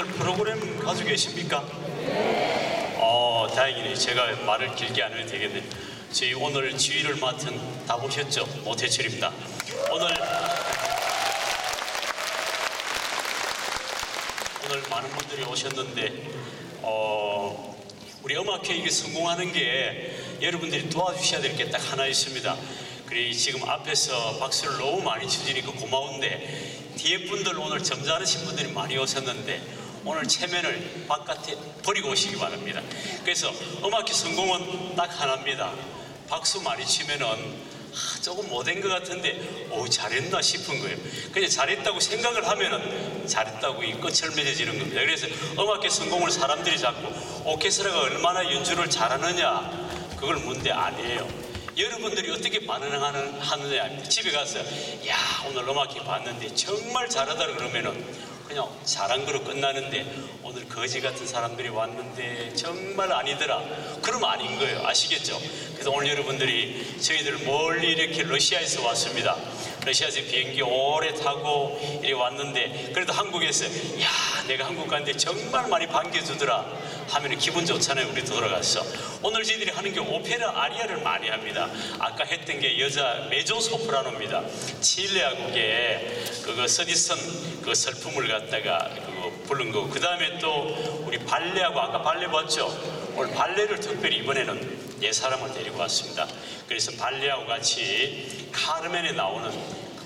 오늘 프로그램 가지고 계십니까? 다행이네요. 제가 말을 길게 안 해도 되겠네요. 저희 오늘 지휘를 맡은 다 보셨죠? 오태철입니다. 오늘 많은 분들이 오셨는데 우리 음악회익이 성공하는 게 여러분들이 도와주셔야 될 게 딱 하나 있습니다. 그래 지금 앞에서 박수를 너무 많이 치시니까 고마운데 뒤에 분들 오늘 점잖으신 분들이 많이 오셨는데 오늘 체면을 바깥에 버리고 오시기 바랍니다. 그래서 음악회 성공은 딱 하나입니다. 박수 많이 치면은 조금 못된 것 같은데 잘했나 싶은 거예요. 그냥 잘했다고 생각을 하면은 잘했다고 이 끝을 맺어지는 겁니다. 그래서 음악회 성공을 사람들이 자꾸 오케스트라가 얼마나 연주를 잘하느냐 그걸 문제 아니에요. 여러분들이 어떻게 반응하느냐. 집에 가서 야 오늘 음악회 봤는데 정말 잘하다 그러면은 그냥 잘한 거로 끝나는데 오늘 거지 같은 사람들이 왔는데 정말 아니더라 그러면 아닌 거예요. 아시겠죠? 그래서 오늘 여러분들이 저희들 멀리 이렇게 러시아에서 왔습니다. 러시아에서 비행기 오래 타고 이렇게 왔는데 그래도 한국에서 야 내가 한국 갔는데 정말 많이 반겨주더라 하면 기분 좋잖아요. 우리 돌아가서 오늘 저희들이 하는 게 오페라 아리아를 많이 합니다. 아까 했던 게 여자 메조소프라노입니다. 칠레아국의 그거 서디슨 그 슬픔을 갖다가 그거 부른 거고 그 다음에 또 우리 발레하고 아까 발레 봤죠? 오늘 발레를 특별히 이번에는 사람을 데리고 왔습니다. 그래서 발레하고 같이 카르멘에 나오는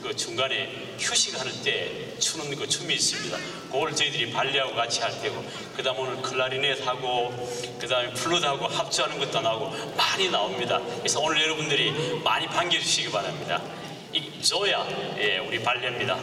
그 중간에 휴식하는 때 추는 그 춤이 있습니다. 그걸 저희들이 발레하고 같이 할 때고 그 다음 오늘 클라리넷하고 그 다음에 플룻하고 합주하는 것도 나오고 많이 나옵니다. 그래서 오늘 여러분들이 많이 반겨주시기 바랍니다. 이 조야 우리 발레입니다.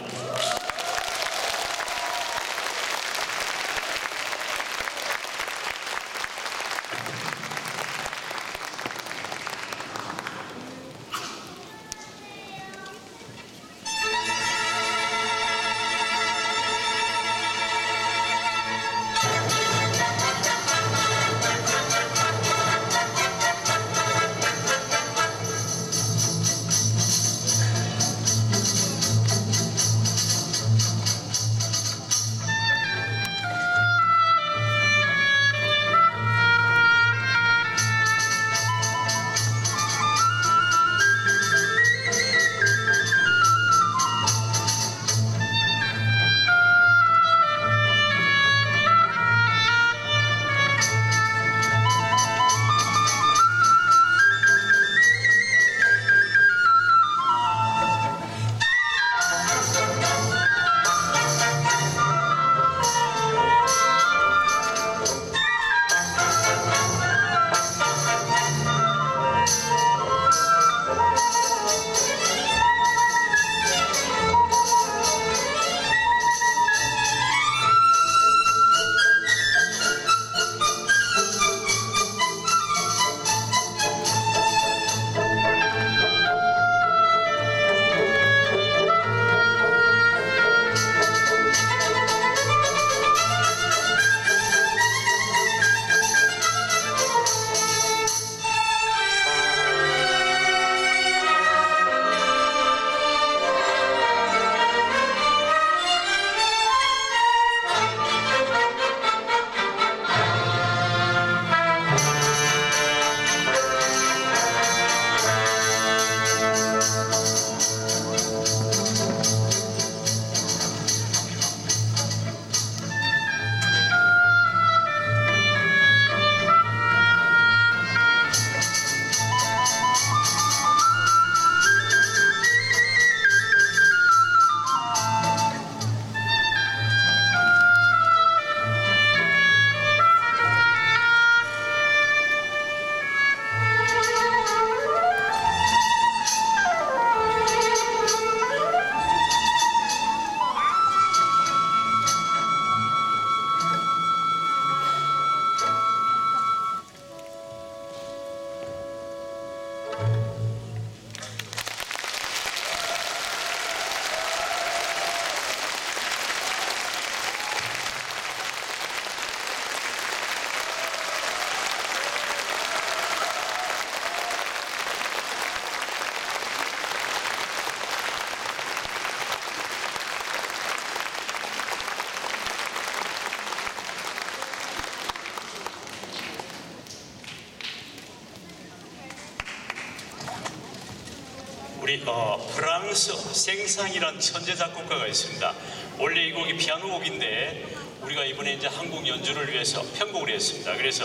우리 프랑스 생상이란 천재 작곡가가 있습니다. 원래 이 곡이 피아노 곡인데 우리가 이번에 이제 한국 연주를 위해서 편곡을 했습니다. 그래서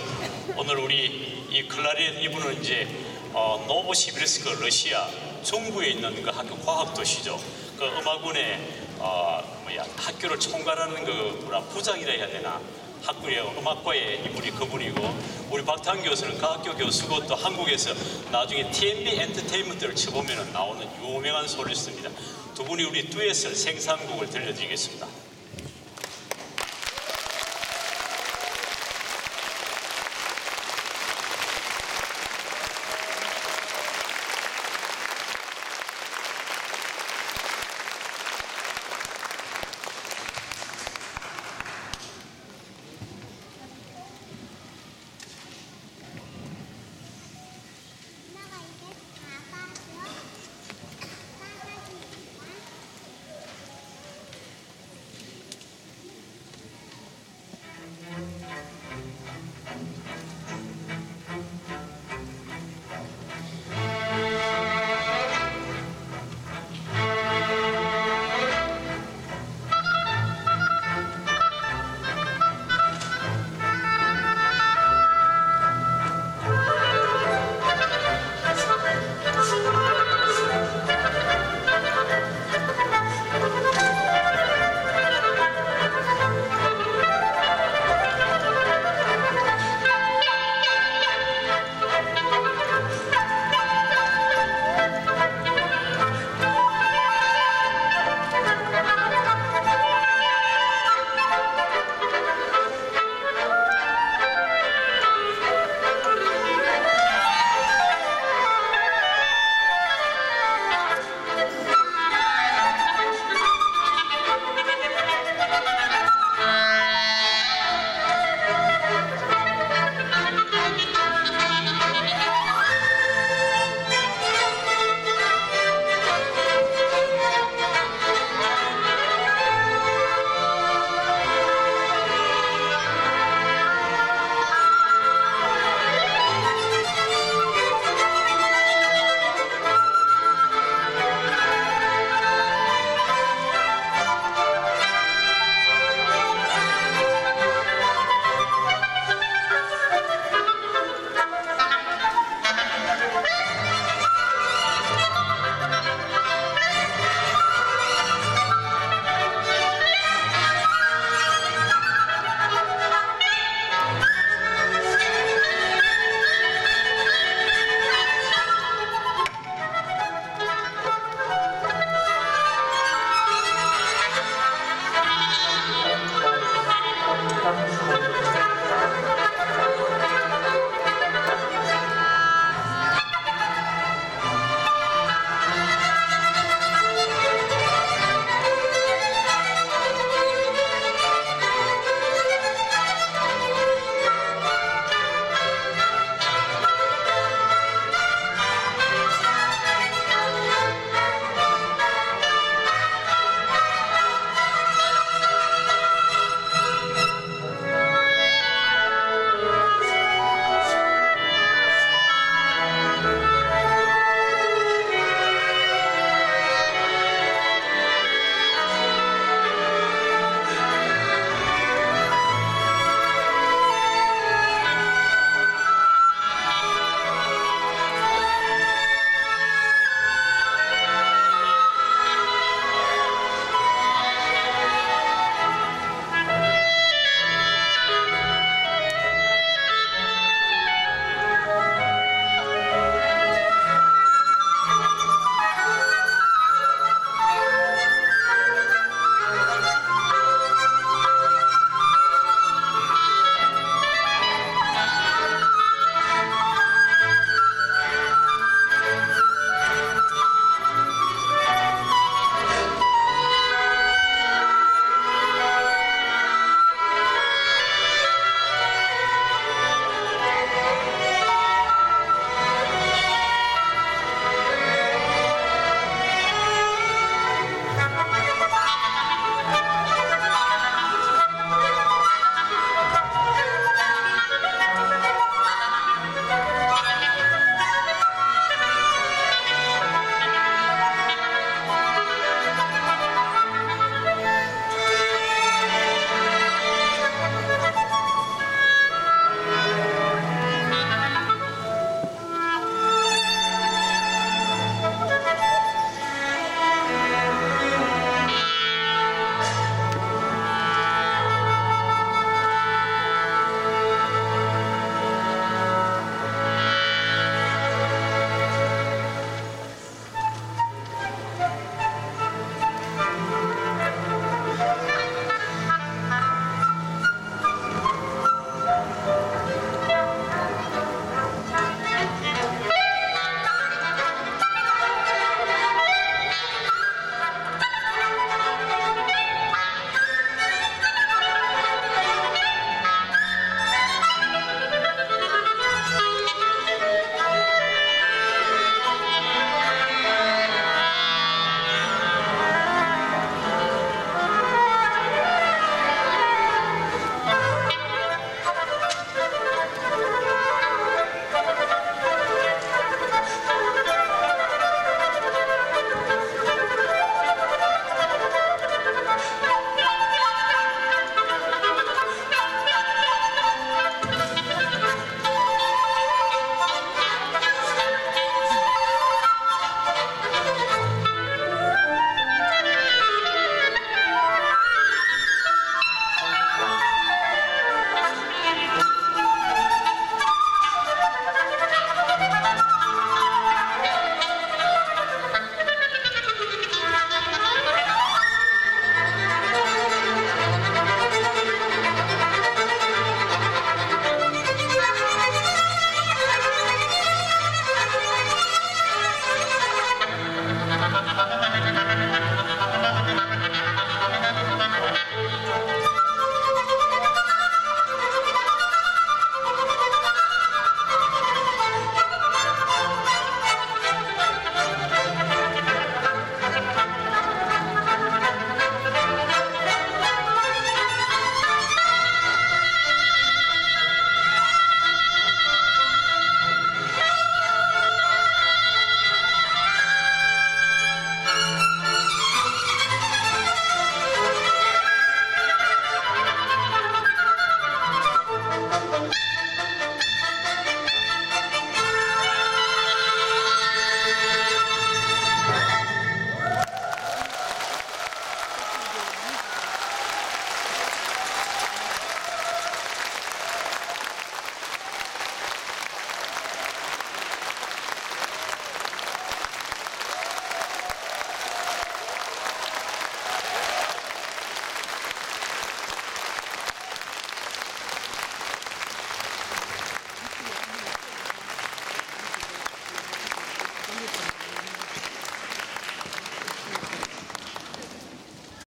오늘 우리 이 클라리넷 이분은 이제 노보시비르스크 러시아 중부에 있는 그 학교 과학도시죠. 그 음악원의 학교를 총괄하는 그 부장이라 해야 되나, 학교의 음악과의 이분이 그분이고, 우리 박탄 교수는 그 학교 교수고 또 한국에서 나중에 TMB 엔터테인먼트를 쳐보면 나오는 유명한 솔리스트입니다. 두 분이 우리 듀엣을 생산곡을 들려드리겠습니다.